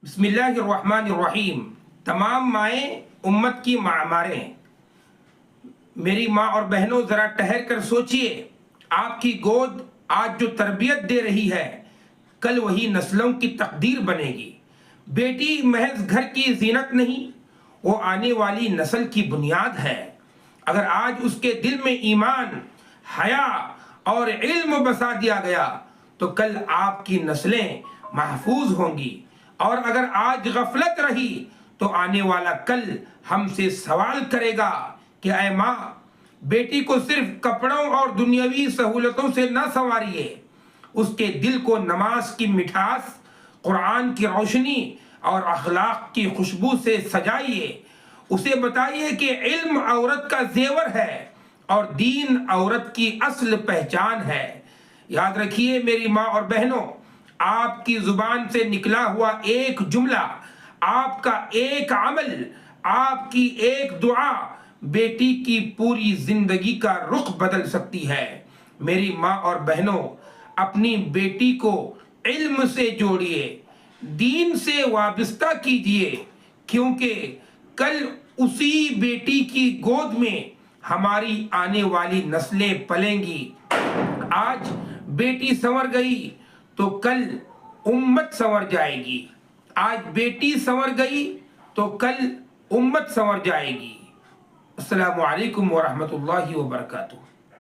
بسم اللہ الرحمن الرحیم۔ تمام مائیں امت کی معماریں ہیں۔ میری ماں اور بہنوں، ذرا ٹھہر کر سوچئے، آپ کی گود آج جو تربیت دے رہی ہے، کل وہی نسلوں کی تقدیر بنے گی۔ بیٹی محض گھر کی زینت نہیں، وہ آنے والی نسل کی بنیاد ہے۔ اگر آج اس کے دل میں ایمان، حیا اور علم بسا دیا گیا تو کل آپ کی نسلیں محفوظ ہوں گی، اور اگر آج غفلت رہی تو آنے والا کل ہم سے سوال کرے گا کہ اے ماں، بیٹی کو صرف کپڑوں اور دنیاوی سہولتوں سے نہ سنواریے، اس کے دل کو نماز کی مٹھاس، قرآن کی روشنی اور اخلاق کی خوشبو سے سجائیے۔ اسے بتائیے کہ علم عورت کا زیور ہے اور دین عورت کی اصل پہچان ہے۔ یاد رکھیے میری ماں اور بہنوں، آپ کی زبان سے نکلا ہوا ایک جملہ، آپ کا ایک عمل، آپ کی ایک دعا بیٹی کی پوری زندگی کا رخ بدل سکتی ہے۔ میری ماں اور بہنوں، اپنی بیٹی کو علم سے جوڑیے، دین سے وابستہ کیجیے، کیونکہ کل اسی بیٹی کی گود میں ہماری آنے والی نسلیں پلیں گی۔ آج بیٹی سنور گئی تو کل امت سنور جائے گی۔ آج بیٹی سنور گئی تو کل امت سنور جائے گی۔ السلام علیکم ورحمۃ اللہ وبرکاتہ۔